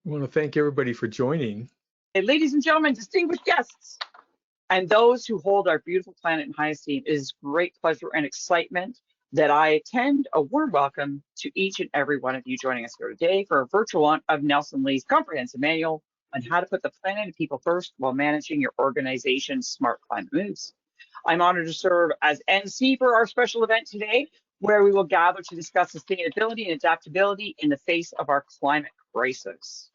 I want to thank everybody for joining. Ladies and gentlemen, distinguished guests, and those who hold our beautiful planet in high esteem, it is great pleasure and excitement that I extend a warm welcome to each and every one of you joining us here today for a virtual one of Nelson Lee's comprehensive manual on how to put the planet and people first while managing your organization's smart climate moves. I'm honored to serve as MC for our special event today, where we will gather to discuss sustainability and adaptability in the face of our climate crisis.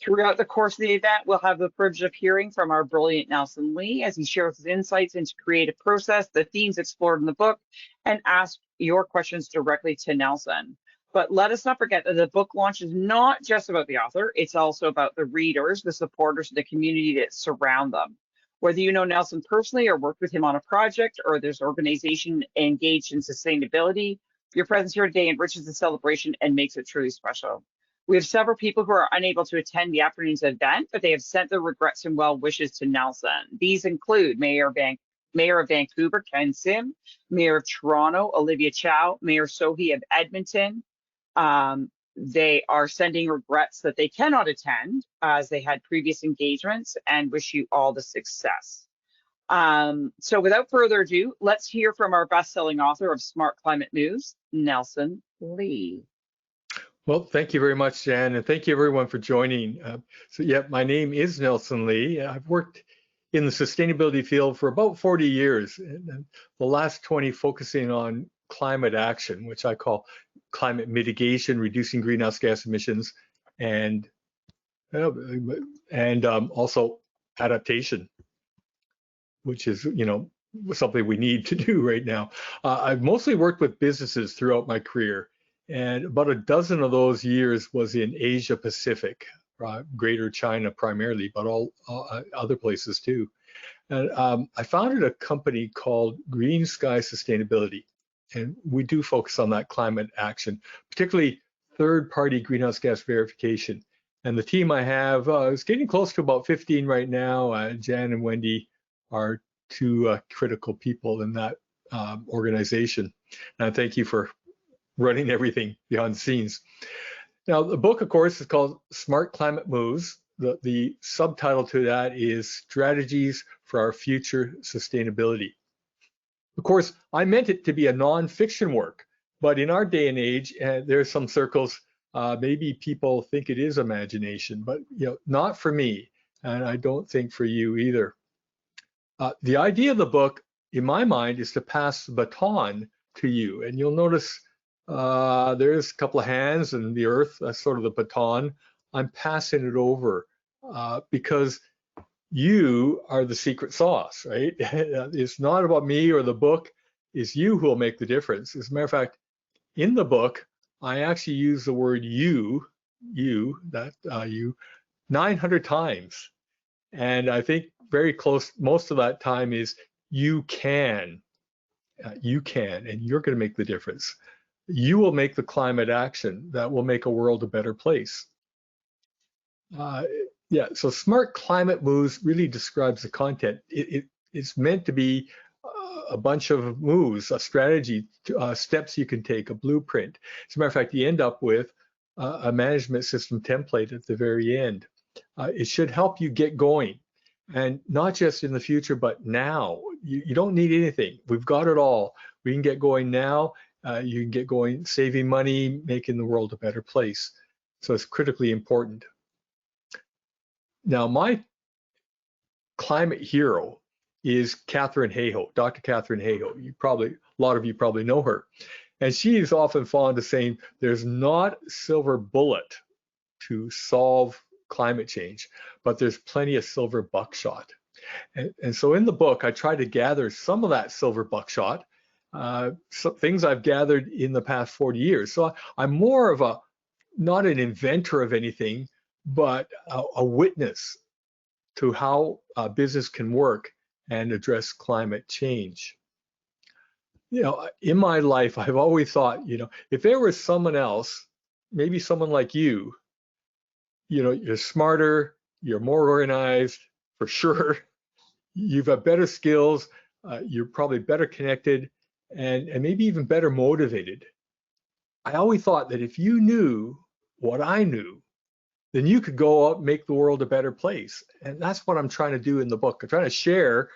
Throughout the course of the event, we'll have the privilege of hearing from our brilliant Nelson Lee as he shares his insights into creative process, the themes explored in the book, and ask your questions directly to Nelson. But let us not forget that the book launch is not just about the author, it's also about the readers, the supporters, the community that surround them. Whether you know Nelson personally or worked with him on a project or there's organization engaged in sustainability, your presence here today enriches the celebration and makes it truly special. We have several people who are unable to attend the afternoon's event, but they have sent their regrets and well wishes to Nelson. These include Mayor of Vancouver, Ken Sim, Mayor of Toronto, Olivia Chow, Mayor Sohi of Edmonton. They are sending regrets that they cannot attend as they had previous engagements and wish you all the success. So without further ado, let's hear from our best-selling author of Smart Climate Moves, Nelson Lee. Well, thank you very much, Jan, and thank you everyone for joining. My name is Nelson Lee. I've worked in the sustainability field for about 40 years, and the last 20 focusing on climate action, which I call climate mitigation, reducing greenhouse gas emissions, and also adaptation, which is, something we need to do right now. I've mostly worked with businesses throughout my career, and about a dozen of those years was in Asia Pacific, Greater China primarily, but all other places too. And I founded a company called Green Sky Sustainability, and we do focus on that climate action, particularly third-party greenhouse gas verification. And the team I have is getting close to about 15 right now. Jan and Wendy are two critical people in that organization. And I thank you for running everything behind the scenes. Now, the book, of course, is called Smart Climate Moves. The subtitle to that is Strategies for Our Future Sustainability. Of course, I meant it to be a non-fiction work, but in our day and age, there's some circles, maybe people think it is imagination, but not for me, and I don't think for you either. The idea of the book, in my mind, is to pass the baton to you, and you'll notice there's a couple of hands in the earth. That's sort of the baton. I'm passing it over because you are the secret sauce, right? It's not about me or the book. It's you who will make the difference. As a matter of fact, in the book, I actually use the word you 900 times. And I think very close, most of that time is you can, and you're going to make the difference. You will make the climate action that will make a world a better place. So Smart Climate Moves really describes the content. It's meant to be a bunch of moves, a strategy, steps you can take, a blueprint. As a matter of fact, you end up with a management system template at the very end. It should help you get going, and not just in the future, but now. You don't need anything. We've got it all. We can get going now. You can get going saving money, making the world a better place. So it's critically important. Now, my climate hero is Katharine Hayhoe, Dr. Katharine Hayhoe. A lot of you probably know her. And she is often fond of saying, there's not a silver bullet to solve climate change, but there's plenty of silver buckshot. And so in the book, I try to gather some of that silver buckshot, some things I've gathered in the past 40 years. So I'm more of not an inventor of anything, but a witness to how business can work and address climate change. In my life, I've always thought, if there was someone else, maybe someone like you, you're smarter, you're more organized, for sure. You've got better skills, you're probably better connected, and maybe even better motivated. I always thought that if you knew what I knew, then you could go out and make the world a better place. And that's what I'm trying to do in the book. I'm trying to share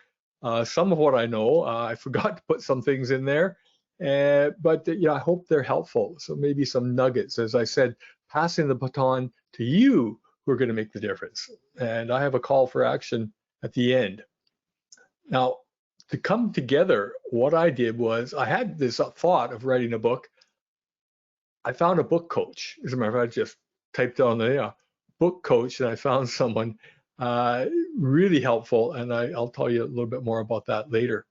some of what I know. I forgot to put some things in there, but yeah, I hope they're helpful. So maybe some nuggets, as I said, passing the baton to you who are going to make the difference. And I have a call for action at the end. Now, to come together, what I did was I had this thought of writing a book. I found a book coach. As a matter of fact, I just typed on the book coach, and I found someone really helpful, and I'll tell you a little bit more about that later.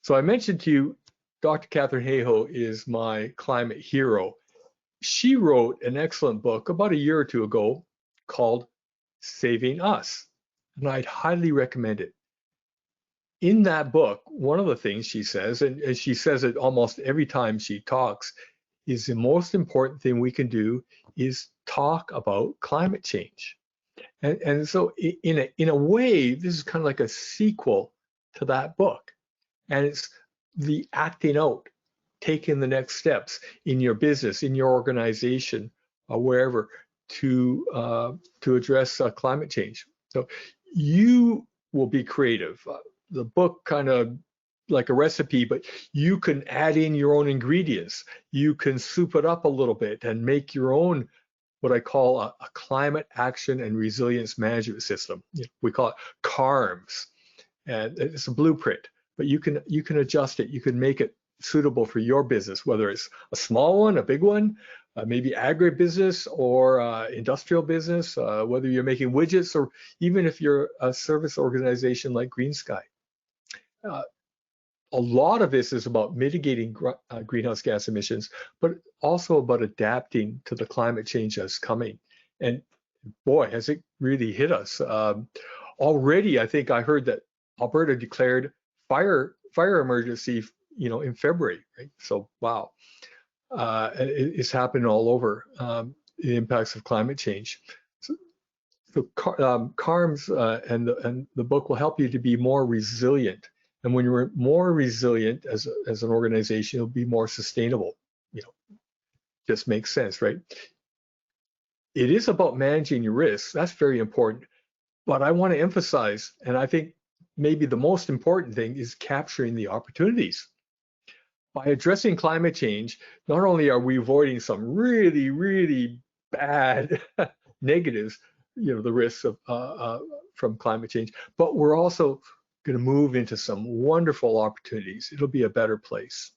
So I mentioned to you, Dr. Catherine Hayhoe is my climate hero. She wrote an excellent book about a year or two ago called Saving Us, and I'd highly recommend it. In that book, one of the things she says, and she says it almost every time she talks, is the most important thing we can do is talk about climate change. And so in a way, this is kind of like a sequel to that book. And it's the acting out, taking the next steps in your business, in your organization, or wherever to address climate change. So you will be creative. The book kind of like a recipe, but you can add in your own ingredients. You can soup it up a little bit and make your own, what I call a climate action and resilience management system. We call it CARMS, and it's a blueprint, but you can adjust it. You can make it suitable for your business, whether it's a small one, a big one, maybe agribusiness or industrial business, whether you're making widgets or even if you're a service organization like Green Sky. A lot of this is about mitigating greenhouse gas emissions, but also about adapting to the climate change that's coming. And boy, has it really hit us. Already, I think I heard that Alberta declared fire emergency, in February, right? So, wow, it's happening all over, the impacts of climate change. So CARMS and the book will help you to be more resilient. And when you're more resilient as an organization, you'll be more sustainable. Just makes sense, right? It is about managing your risks. That's very important. But I want to emphasize, and I think maybe the most important thing is capturing the opportunities. By addressing climate change, not only are we avoiding some really, really bad negatives, the risks of from climate change, but we're also going to move into some wonderful opportunities. It'll be a better place.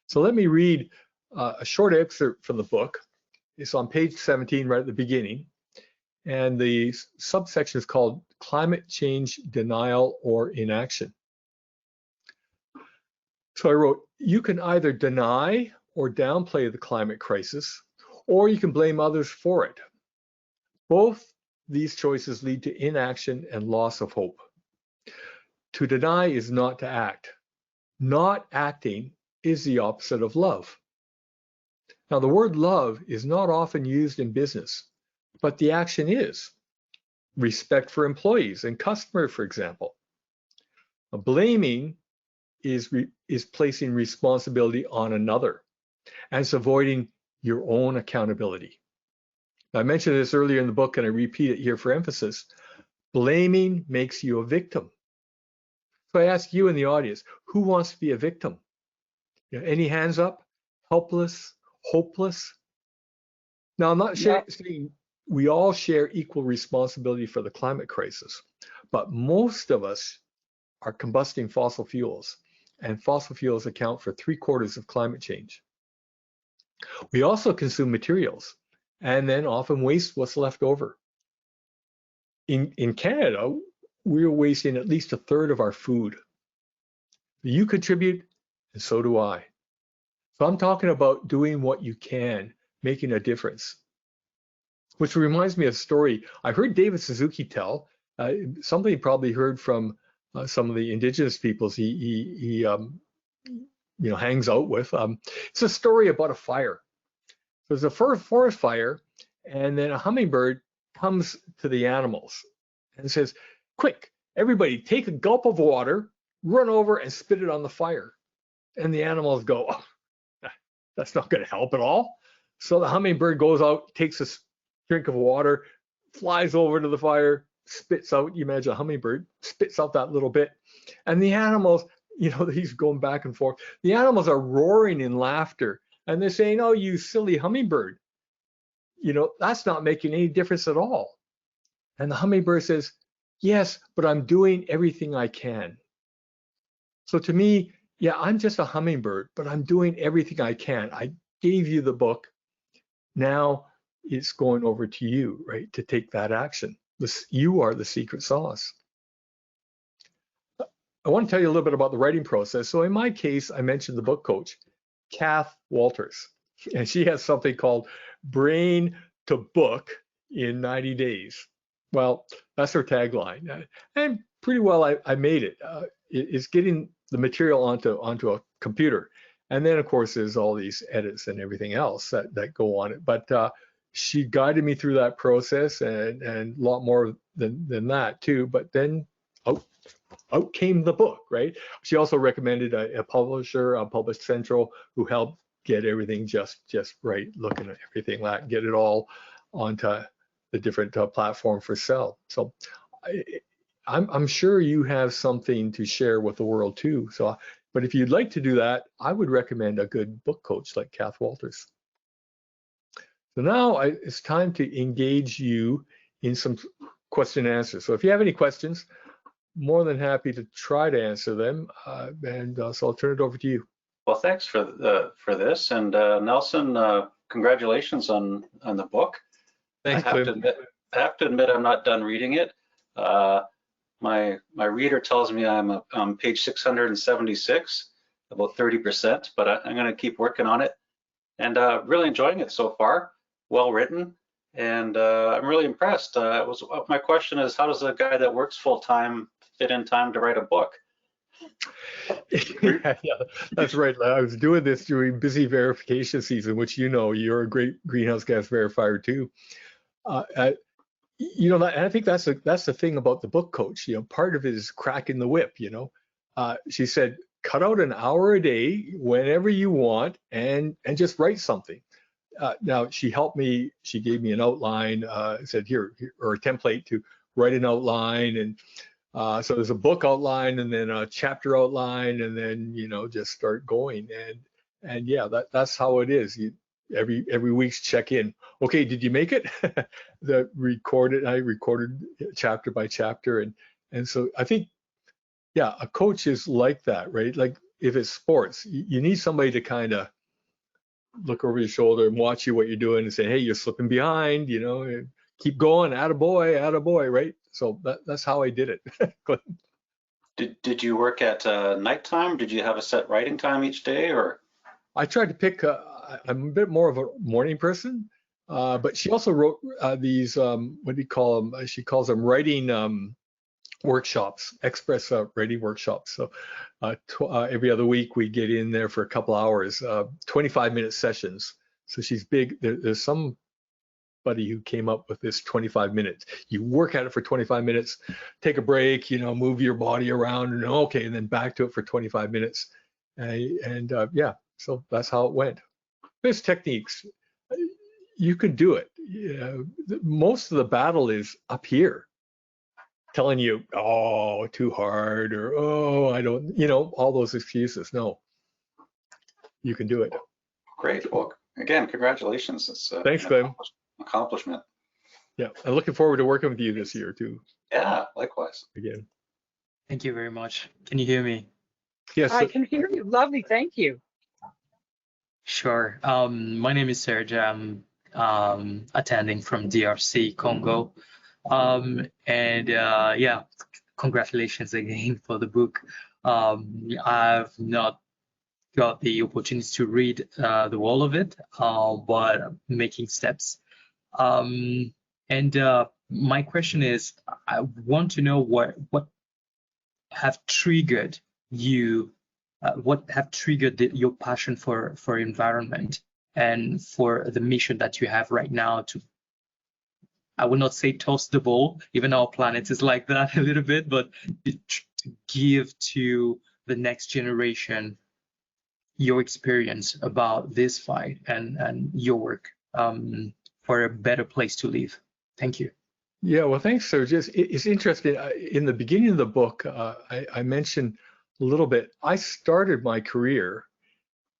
So let me read a short excerpt from the book. It's on page 17, right at the beginning. And the subsection is called Climate Change Denial or Inaction. So I wrote, you can either deny or downplay the climate crisis, or you can blame others for it. Both these choices lead to inaction and loss of hope. To deny is not to act. Not acting is the opposite of love. Now, the word love is not often used in business, but the action is. Respect for employees and customers, for example. Blaming is placing responsibility on another, and it's avoiding your own accountability. I mentioned this earlier in the book, and I repeat it here for emphasis. Blaming makes you a victim. So I ask you in the audience, who wants to be a victim? Any hands up? Helpless, hopeless? Now, I'm not saying we all share equal responsibility for the climate crisis, but most of us are combusting fossil fuels, and fossil fuels account for 3/4 of climate change. We also consume materials and then often waste what's left over. In Canada, we're wasting at least 1/3 of our food. You contribute, and so do I. So I'm talking about doing what you can, making a difference. Which reminds me of a story I heard David Suzuki tell, something he probably heard from some of the indigenous peoples he hangs out with. It's a story about a fire. There's a forest fire, and then a hummingbird comes to the animals and says, quick, everybody take a gulp of water, run over and spit it on the fire. And the animals go, oh, that's not going to help at all. So the hummingbird goes out, takes a drink of water, flies over to the fire, spits out, you imagine a hummingbird, spits out that little bit. And the animals, he's going back and forth. The animals are roaring in laughter and they're saying, oh, you silly hummingbird, that's not making any difference at all. And the hummingbird says, yes, but I'm doing everything I can. So to me, yeah, I'm just a hummingbird, but I'm doing everything I can. I gave you the book. Now it's going over to you, right, to take that action. You are the secret sauce. I want to tell you a little bit about the writing process. So in my case, I mentioned the book coach, Kath Walters, and she has something called Brain to Book in 90 days. Well, that's her tagline, and pretty well I made it. It's getting the material onto a computer, and then of course there's all these edits and everything else that go on it. But she guided me through that process, and a lot more than that too. But then out came the book, right? She also recommended a publisher, Publish Central, who helped get everything just right, looking at everything, get it all onto the different platform for sale. So I'm sure you have something to share with the world too. So, but if you'd like to do that, I would recommend a good book coach like Kath Walters. So now it's time to engage you in some question and answers. So if you have any questions, more than happy to try to answer them. So I'll turn it over to you. Well, thanks for this. And Nelson, congratulations on the book. Thanks, I have to admit I'm not done reading it. My reader tells me I'm on page 676, about 30%, but I'm going to keep working on it. And really enjoying it so far. Well written, and I'm really impressed. My question is, how does a guy that works full time fit in time to write a book? yeah, that's right. I was doing this during busy verification season, which you're a great greenhouse gas verifier too. I think that's the thing about the book coach. Part of it is cracking the whip. She said, cut out an hour a day whenever you want, and just write something. Now she helped me. She gave me an outline. Said here or a template to write an outline, and so there's a book outline and then a chapter outline, and then just start going. And yeah, that's how it is. Every week's check in. Okay, did you make it? I recorded chapter by chapter, and so I think a coach is like that, right? Like if it's sports, you need somebody to kind of look over your shoulder and watch what you're doing and say, hey, you're slipping behind, keep going, attaboy, right? So that's how I did it. Did you work at nighttime? Did you have a set writing time each day, or? I tried to pick, I'm a bit more of a morning person, but she also wrote these, what do you call them? She calls them writing workshops, express writing workshops. So every other week we get in there for a couple hours, 25-minute sessions. So she's big. There's somebody who came up with this 25 minutes. You work at it for 25 minutes, take a break, move your body around, and okay, and then back to it for 25 minutes. Yeah, so that's how it went. There's techniques. You can do it. Most of the battle is up here, telling you, oh, too hard, or oh, I don't, all those excuses. No, you can do it. Great. Well, again, congratulations. It's thanks, Glenn. Accomplishment. Yeah, I'm looking forward to working with you this year too. Yeah, likewise. Again. Thank you very much. Can you hear me? Yes. I can hear you. Lovely. Thank you. Sure. My name is Serge. I'm attending from DRC, Congo. Yeah, congratulations again for the book. I've not got the opportunity to read the whole of it, but I'm making steps. My question is, I want to know what have triggered you, your passion for environment and for the mission that you have right now to, I would not say toss the ball, even our planet is like that a little bit, but to give to the next generation your experience about this fight and your work. for a better place to live. Thank you. Yeah, well, thanks, Serge. It's interesting. In the beginning of the book, I mentioned a little bit. I started my career.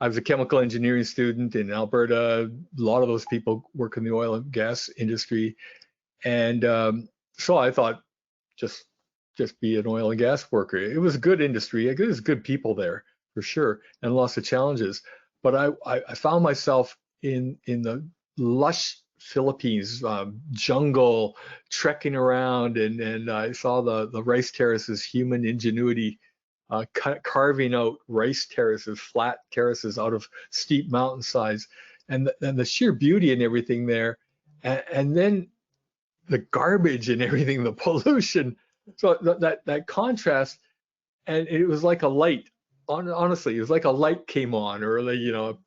I was a chemical engineering student in Alberta. A lot of those people work in the oil and gas industry, and so I thought just be an oil and gas worker. It was a good industry. It was good people there for sure, and lots of challenges. But I found myself in the lush Philippines jungle, trekking around, and I saw the rice terraces, human ingenuity, carving out rice terraces, flat terraces out of steep mountainsides, and the sheer beauty and everything there, and then the garbage and everything, the pollution. So that contrast, and it was like a light. Honestly, it was like a light came on, or like,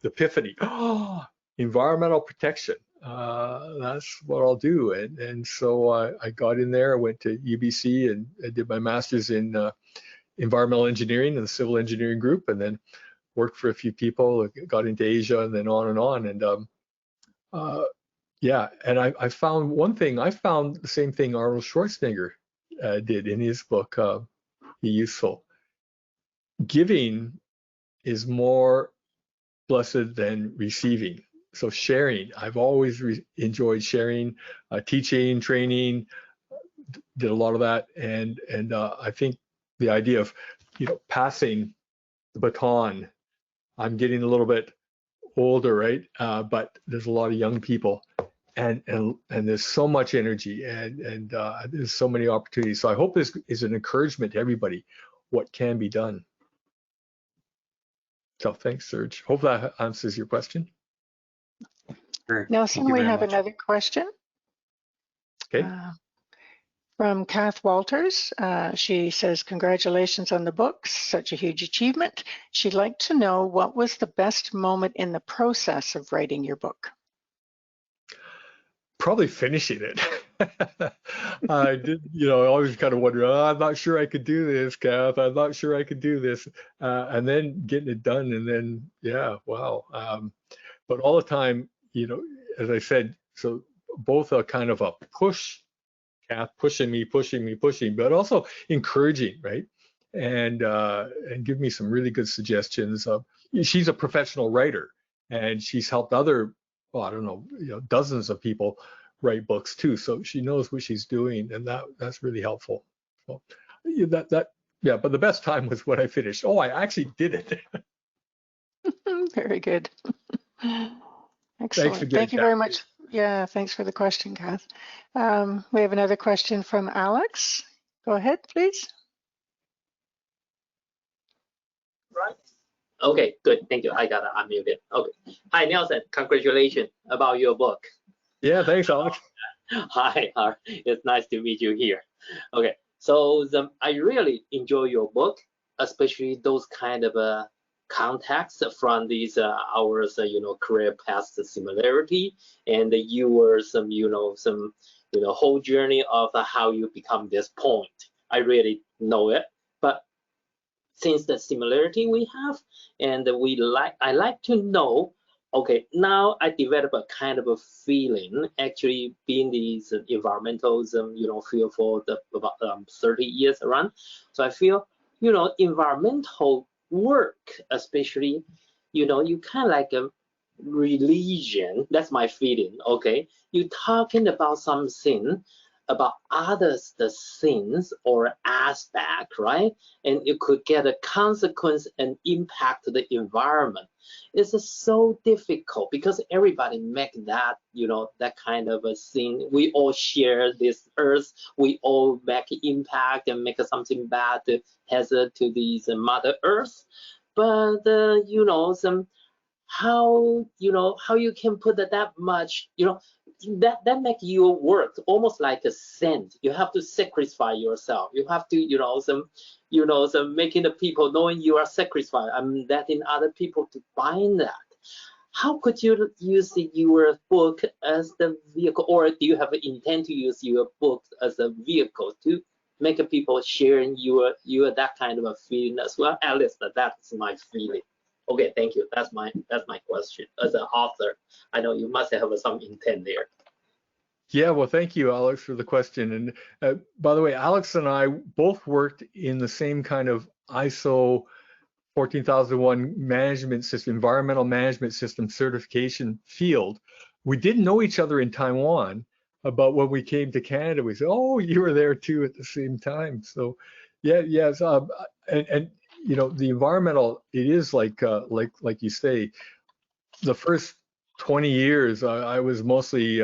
epiphany. Oh, environmental protection. That's what I'll do. And so I got in there. I went to UBC and I did my master's in environmental engineering in the civil engineering group, and then worked for a few people. Got into Asia, and then on and on. And yeah, and I found one thing. I found the same thing Arnold Schwarzenegger did in his book, Be Useful. Giving is more blessed than receiving. So sharing, I've always enjoyed sharing, teaching, training, did a lot of that, and I think the idea of passing the baton. I'm getting a little bit older, right? But there's a lot of young people, and there's so much energy, and there's so many opportunities. So I hope this is an encouragement to everybody what can be done. So thanks, Serge. Hope that answers your question. Sure. Nelson, we have another question. Okay. From Kath Walters. She says, congratulations on the book, such a huge achievement. She'd like to know, what was the best moment in the process of writing your book? Probably finishing it. I did, I always kind of wonder, I'm not sure I could do this, Kath. I'm not sure I could do this. And then getting it done, and then, yeah, wow. But all the time, as I said, so both a kind of a push, Kath, pushing me, but also encouraging, right? And give me some really good suggestions. She's a professional writer, and she's helped other, well, I don't know, dozens of people write books too. So she knows what she's doing, and that's really helpful. So yeah. But the best time was when I finished. Oh, I actually did it. Very good. Excellent. Thanks again, Thank you very much. Yeah, thanks for the question, Kath. We have another question from Alex. Go ahead, please. Right. Okay, good. Thank you. I got unmuted. Okay. Hi, Nelson. Congratulations about your book. Yeah, thanks, Alex. Hi, it's nice to meet you here. Okay, so I really enjoy your book, especially those kind of context from these our career path similarity, and your some whole journey of how you become this point. I really know it, but since the similarity we have, and I like to know. Okay, now I develop a kind of a feeling, actually being these environmentalism, field for about 30 years around. So I feel, environmental work, especially, you kind of like a religion. That's my feeling. Okay, you talking about something about others, the things or aspect, right? And it could get a consequence and impact the environment. It's so difficult because everybody make that, that kind of a thing. We all share this earth. We all make impact and make something bad hazard to these Mother Earth. But how you can put that much, that make your work almost like a sin. You have to sacrifice yourself. You have to, some making the people knowing you are sacrificed. Letting other people to find that. How could you use your book as the vehicle, or do you have an intent to use your book as a vehicle to make people sharing your that kind of a feeling as well? At least that's my feeling. Okay, thank you. That's my question. As an author, I know you must have some intent there. Yeah, well, thank you, Alex, for the question. And by the way, Alex and I both worked in the same kind of ISO 14001 management system, environmental management system certification field. We didn't know each other in Taiwan, but when we came to Canada, we said, "Oh, you were there too at the same time." So, yeah, yes, and you know, the environmental, it is like you say, the first 20 years, I was mostly,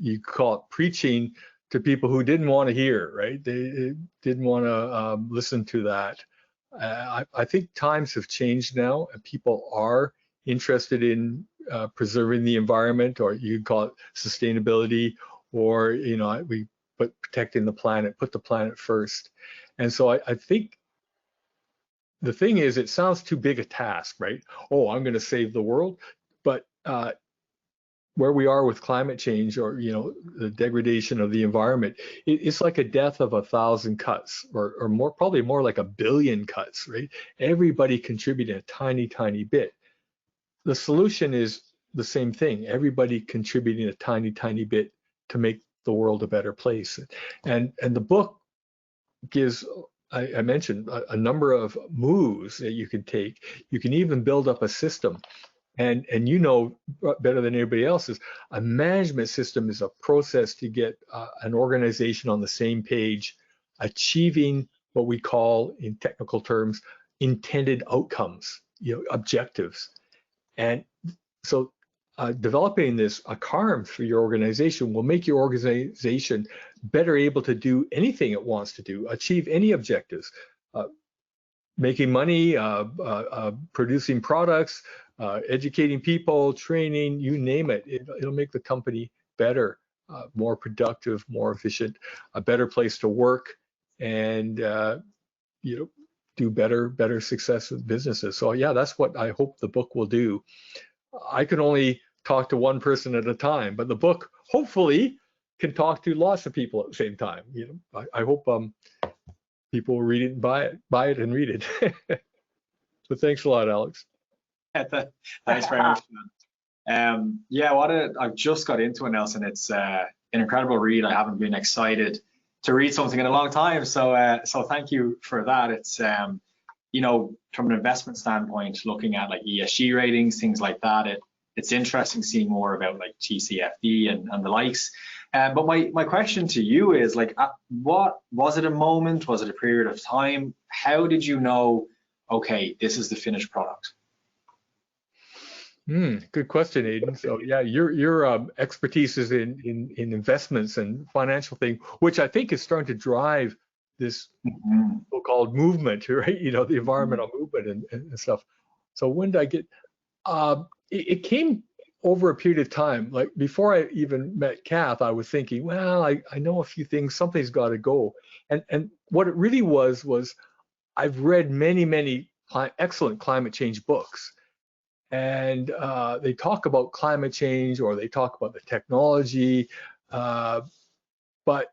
you call it preaching to people who didn't want to hear, right? They didn't want to listen to that. I think times have changed now, and people are interested in preserving the environment, or you could call it sustainability, or you know, we put protecting the planet, put the planet first. And so I think the thing is, it sounds too big a task, right? Oh, I'm going to save the world, but where we are with climate change, or you know, the degradation of the environment, it's like a death of 1,000 cuts, or more, probably more like 1 billion cuts, right? Everybody contributing a tiny bit. The solution is the same thing, everybody contributing a tiny bit to make the world a better place. And the book gives, I mentioned, a number of moves that you can take. You can even build up a system. And you know better than anybody else, is a management system is a process to get an organization on the same page, achieving what we call, in technical terms, intended outcomes, you know, objectives. And so developing this, a CARM for your organization, will make your organization better able to do anything it wants to do, achieve any objectives. Making money, producing products, educating people, training, you name it. It'll make the company better, more productive, more efficient, a better place to work, and you know, do better success with businesses. So yeah, that's what I hope the book will do. I can only talk to one person at a time, but the book hopefully can talk to lots of people at the same time. You know, I hope people will read it and buy it and read it. But thanks a lot, Alex. Thanks very much. Yeah, I've just got into it, Nelson. It's an incredible read. I haven't been excited to read something in a long time, so thank you for that. It's you know, from an investment standpoint, looking at like ESG ratings, things like that, it's interesting seeing more about like TCFD and the likes. But my question to you is, like, what was it, a moment? Was it a period of time? How did you know, okay, this is the finished product? Good question, Aidan. So yeah, your expertise is in investments and financial thing, which I think is starting to drive this so-called movement, right? You know, the environmental movement and stuff. So when did I get? It came over a period of time. Like before I even met Kath, I was thinking, well, I know a few things. Something's got to go. And what it really was I've read many excellent climate change books. And they talk about climate change, or they talk about the technology, but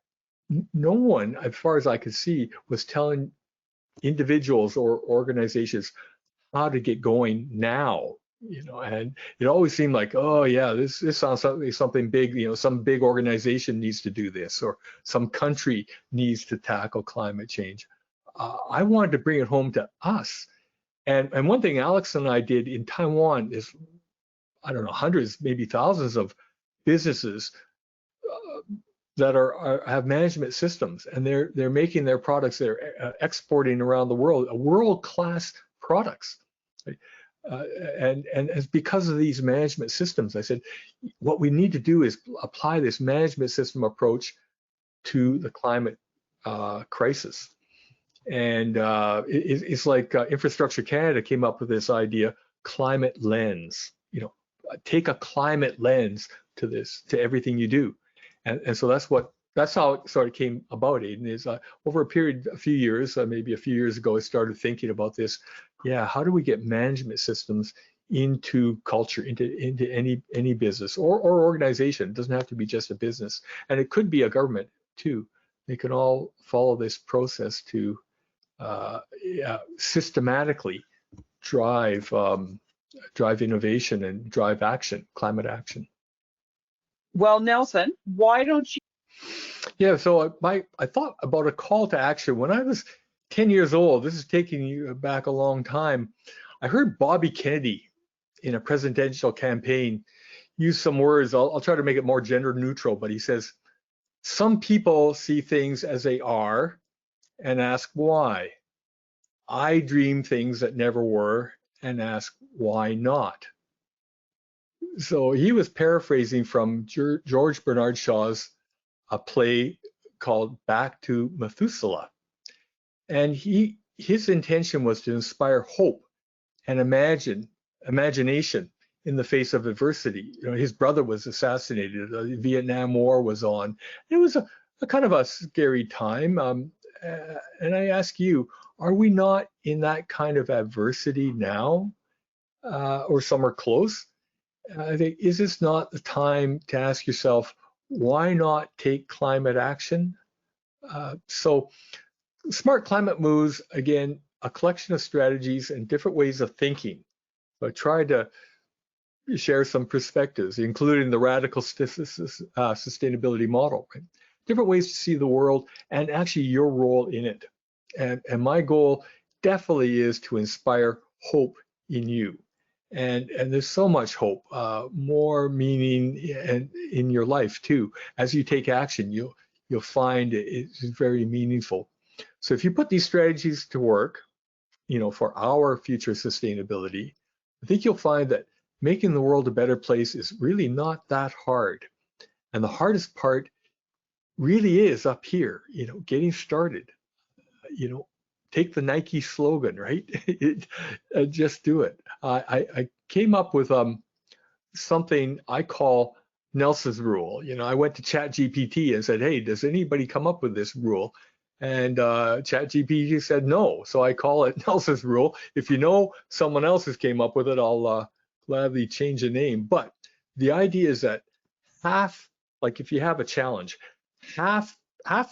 no one, as far as I could see, was telling individuals or organizations how to get going now. You know, and it always seemed like, oh yeah, this sounds like something big. You know, some big organization needs to do this, or some country needs to tackle climate change. I wanted to bring it home to us. And one thing Alex and I did in Taiwan is, I don't know, hundreds, maybe thousands of businesses that have management systems, and they're making their products, they're exporting around the world, world-class products. Right? And it's because of these management systems. I said, what we need to do is apply this management system approach to the climate crisis. And it's like Infrastructure Canada came up with this idea, climate lens. You know, take a climate lens to this, to everything you do. And so that's how it sort of came about, Aidan, is over a few years, maybe a few years ago, I started thinking about this. Yeah, how do we get management systems into culture, into any business or organization? It doesn't have to be just a business, and it could be a government too. They can all follow this process to systematically drive innovation and drive action, climate action. Well, Nelson, why don't you? Yeah, so I thought about a call to action when I was 10 years old. This is taking you back a long time. I heard Bobby Kennedy in a presidential campaign use some words. I'll try to make it more gender neutral, but he says, some people see things as they are and ask why. I dream things that never were and ask why not. So he was paraphrasing from George Bernard Shaw's a play called Back to Methuselah. And his intention was to inspire hope and imagination in the face of adversity. You know, his brother was assassinated, the Vietnam War was on. It was a kind of a scary time. And I ask you, are we not in that kind of adversity now, or somewhere close? I think, is this not the time to ask yourself, why not take climate action? So smart climate moves, again, a collection of strategies and different ways of thinking. So I tried to share some perspectives, including the radical sustainability model, right? Different ways to see the world and actually your role in it. And my goal definitely is to inspire hope in you. And there's so much hope, more meaning in your life too. As you take action, you'll find it's very meaningful. So if you put these strategies to work, you know, for our future sustainability, I think you'll find that making the world a better place is really not that hard. And the hardest part really is up here, you know, getting started. You know, take the Nike slogan, right? Just do it. I came up with something I call Nelson's rule. You know, I went to ChatGPT and said, hey, does anybody come up with this rule? And ChatGPT said no. So I call it Nelson's rule. If you know someone else has came up with it, I'll gladly change the name. But the idea is that half, like if you have a challenge, half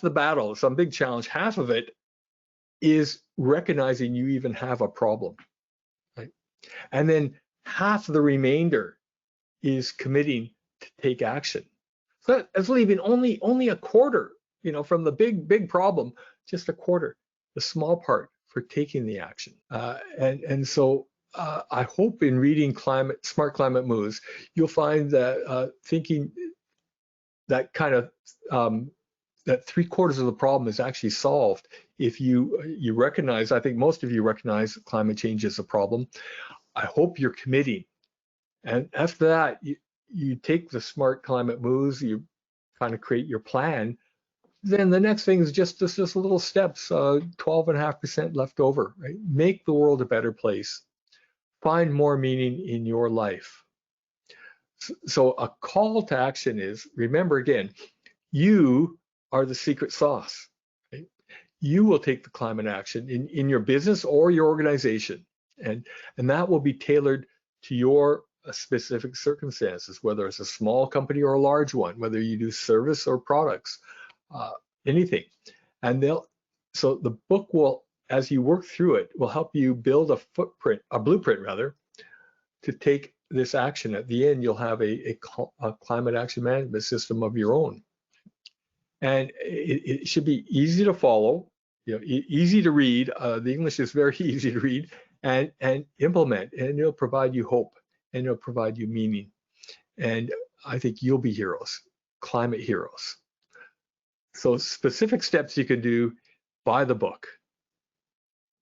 the battle, some big challenge, half of it is recognizing you even have a problem, right? And then half the remainder is committing to take action. So that's leaving only a quarter, you know, from the big problem, just a quarter, the small part for taking the action. And so I hope in reading Smart Climate Moves, you'll find that thinking that kind of that 3/4 of the problem is actually solved if you recognize. I think most of you recognize climate change is a problem. I hope you're committing, and after that, you take the smart climate moves, you kind of create your plan. Then the next thing is just little steps, 12.5% left over, right? Make the world a better place. Find more meaning in your life. So a call to action is, remember again, you are the secret sauce. Right? You will take the climate action in your business or your organization, and that will be tailored to your specific circumstances, whether it's a small company or a large one, whether you do service or products, anything. And so the book will, as you work through it, will help you build a blueprint rather, to take this action. At the end, you'll have a climate action management system of your own. And it should be easy to follow, you know, easy to read. The English is very easy to read, and implement, and it'll provide you hope, and it'll provide you meaning. And I think you'll be heroes, climate heroes. So specific steps you can do: buy the book,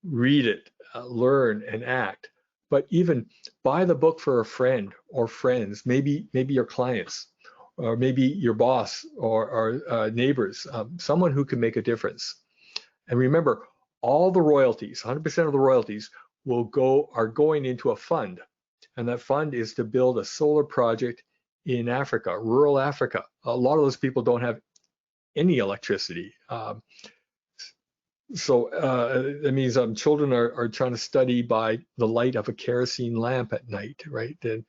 read it, learn and act. But even buy the book for a friend or friends, maybe your clients, or maybe your boss or neighbors, someone who can make a difference. And remember, all the royalties, 100% of the royalties are going into a fund. And that fund is to build a solar project in Africa, rural Africa. A lot of those people don't have any electricity. So that means children are trying to study by the light of a kerosene lamp at night, right? And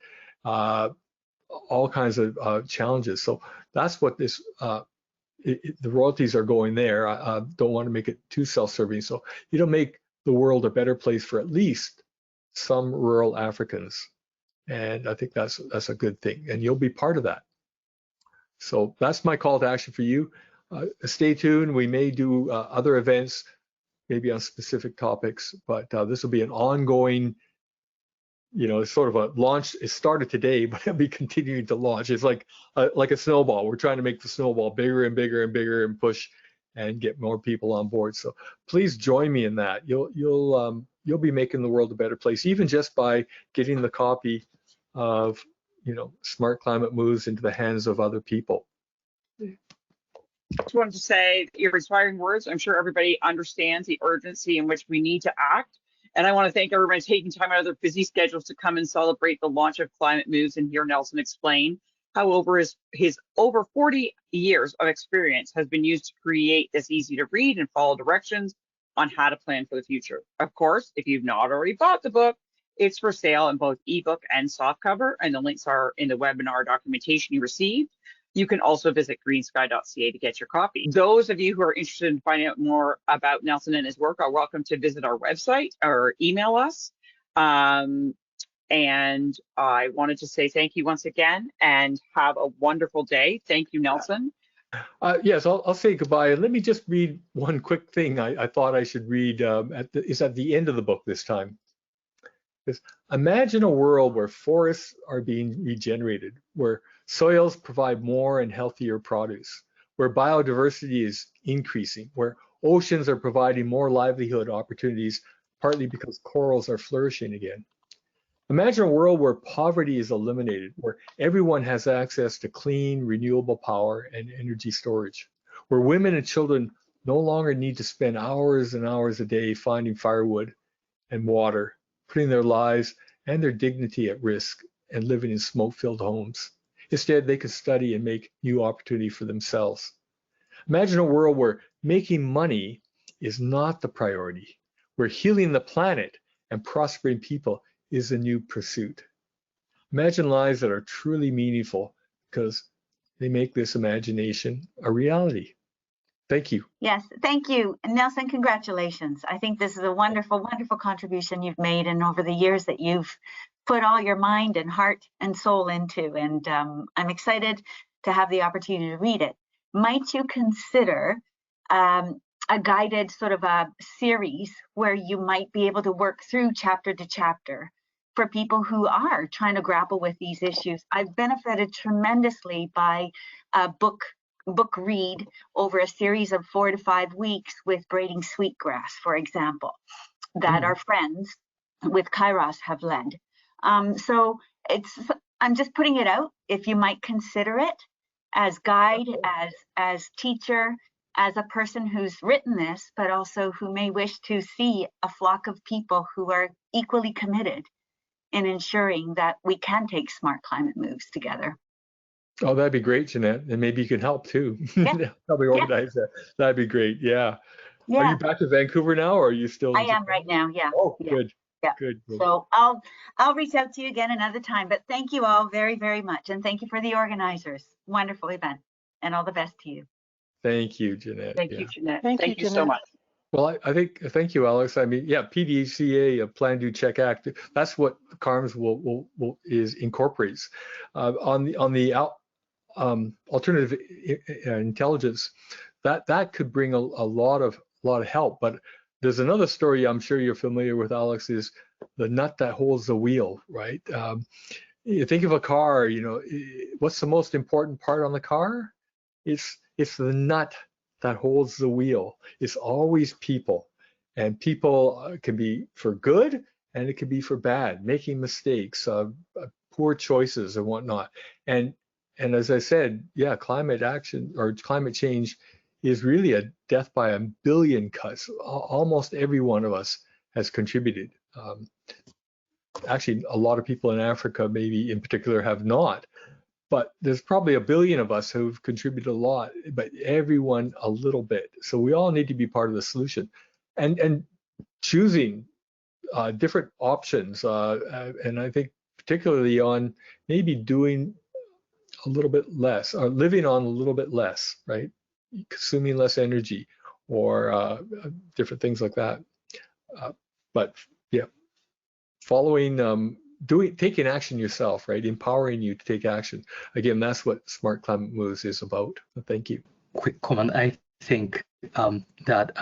all kinds of challenges. So that's what this, the royalties are going there. I don't want to make it too self-serving. So it'll make the world a better place for at least some rural Africans. And I think that's a good thing. And you'll be part of that. So that's my call to action for you. Stay tuned. We may do other events, maybe on specific topics, but this will be an ongoing, it's sort of a launch. It started today, but it'll be continuing to launch. It's like a snowball. We're trying to make the snowball bigger and bigger and bigger and push and get more people on board. So please join me in that. You'll be making the world a better place, even just by getting the copy of, Smart Climate Moves into the hands of other people. Just wanted to say your inspiring words. I'm sure everybody understands the urgency in which we need to act. And I want to thank everybody taking time out of their busy schedules to come and celebrate the launch of Climate Moves and hear Nelson explain how over his over 40 years of experience has been used to create this easy to read and follow directions on how to plan for the future. Of course, if you've not already bought the book, it's for sale in both ebook and softcover, and the links are in the webinar documentation you received. You can also visit greensky.ca to get your copy. Those of you who are interested in finding out more about Nelson and his work are welcome to visit our website or email us. And I wanted to say thank you once again and have a wonderful day. Thank you, Nelson. Yes, I'll say goodbye. And let me just read one quick thing I thought I should read. It's at the end of the book this time. Imagine a world where forests are being regenerated, where soils provide more and healthier produce, where biodiversity is increasing, where oceans are providing more livelihood opportunities, partly because corals are flourishing again. Imagine a world where poverty is eliminated, where everyone has access to clean, renewable power and energy storage, where women and children no longer need to spend hours and hours a day finding firewood and water, putting their lives and their dignity at risk and living in smoke-filled homes. Instead, they could study and make new opportunity for themselves. Imagine a world where making money is not the priority, where healing the planet and prospering people is a new pursuit. Imagine lives that are truly meaningful because they make this imagination a reality. Thank you. Yes, thank you. Nelson, congratulations. I think this is a wonderful, wonderful contribution you've made, and over the years that you've put all your mind and heart and soul into, and I'm excited to have the opportunity to read it. Might you consider a guided sort of a series where you might be able to work through chapter to chapter for people who are trying to grapple with these issues? I've benefited tremendously by a book read over a series of 4 to 5 weeks with braiding sweetgrass, for example, that our friends with Kairos have led. So I'm just putting it out. If you might consider it as guide, as teacher, as a person who's written this, but also who may wish to see a flock of people who are equally committed in ensuring that we can take smart climate moves together. Oh, that'd be great, Jeanette. And maybe you can help too. Yeah. Help me organize that. That'd be great. Yeah. Yeah. Are you back to Vancouver now, or are you still? I am right now. Yeah. Oh, yeah. good. Yeah. Good. So I'll reach out to you again another time. But thank you all very, very much, and thank you for the organizers. Wonderful event, and all the best to you. Thank you, Jeanette. Thank you, Jeanette. Thank you, so Jeanette. much. Well, thank you, Alex. I mean, yeah, PDCA, a Plan, Do, Check, Act. That's what CARMS incorporates. On the alternative intelligence, that could bring a lot of help. But there's another story I'm sure you're familiar with, Alex, is the nut that holds the wheel, right? You think of a car, what's the most important part on the car? It's the nut that holds the wheel. It's always people, and people can be for good and it can be for bad, making mistakes, poor choices and whatnot. And as I said, yeah, climate action or climate change is really a death by a billion cuts. Almost every one of us has contributed. Actually, a lot of people in Africa, maybe in particular, have not. But there's probably a billion of us who've contributed a lot, but everyone a little bit. So we all need to be part of the solution, and choosing different options. And I think particularly on maybe doing a little bit less, or living on a little bit less, right? Consuming less energy, or different things like that. But yeah, following taking action yourself, right? Empowering you to take action. Again, that's what Smart Climate Moves is about. Thank you. Quick comment. I think that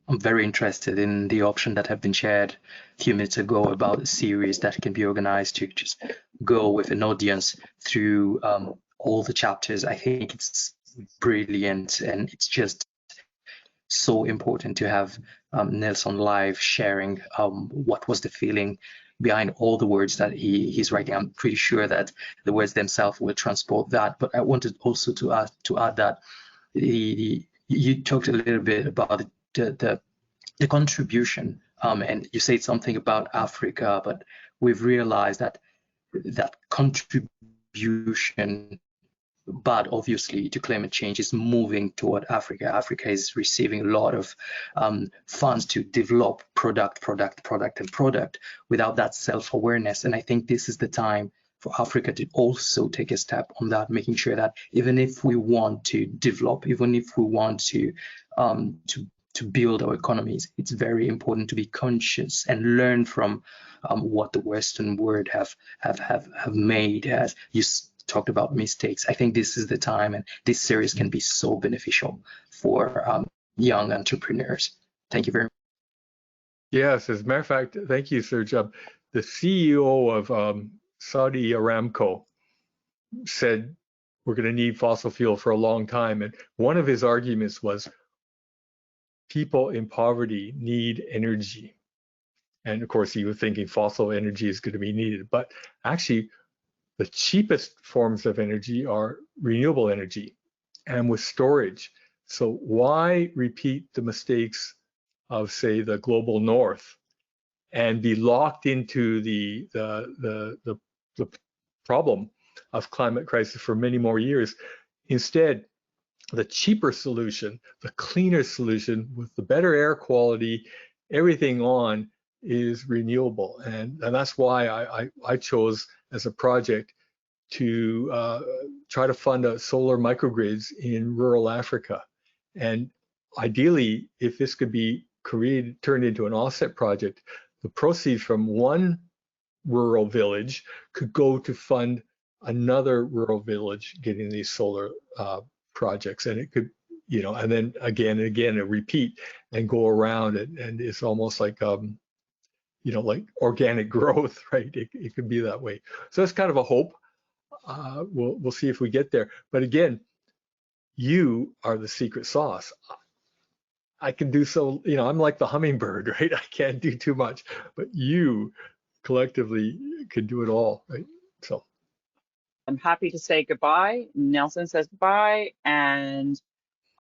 I'm very interested in the option that have been shared a few minutes ago about a series that can be organized to just go with an audience through all the chapters. I think it's brilliant, and it's just so important to have Nelson live sharing what was the feeling behind all the words that he's writing. I'm pretty sure that the words themselves will transport that. But I wanted also to add that you talked a little bit about the contribution, and you said something about Africa, but we've realized that contribution, but obviously to climate change, is moving toward Africa. Africa is receiving a lot of funds to develop product without that self-awareness. And I think this is the time for Africa to also take a step on that, making sure that even if we want to develop, even if we want to build our economies, it's very important to be conscious and learn from what the Western world have made. As you talked about mistakes, I think this is the time, and this series can be so beneficial for young entrepreneurs. Thank you very much. Yes, as a matter of fact, thank you, Serge. The CEO of Saudi Aramco said we're going to need fossil fuel for a long time, and one of his arguments was people in poverty need energy. And of course, he was thinking fossil energy is going to be needed, but actually the cheapest forms of energy are renewable energy and with storage. So why repeat the mistakes of, say, the global north and be locked into the problem of climate crisis for many more years? Instead, the cheaper solution, the cleaner solution with the better air quality, everything on, is renewable. And that's why I chose as a project to try to fund solar microgrids in rural Africa. And ideally, if this could be turned into an offset project, the proceeds from one rural village could go to fund another rural village getting these solar projects. And it could, and then again and again, a repeat and go around it. And it's almost like, like organic growth, right? It could be that way. So that's kind of a hope. We'll see if we get there. But again, you are the secret sauce. I can do so, I'm like the hummingbird, right? I can't do too much, but you collectively can do it all, right? So I'm happy to say goodbye. Nelson says goodbye, and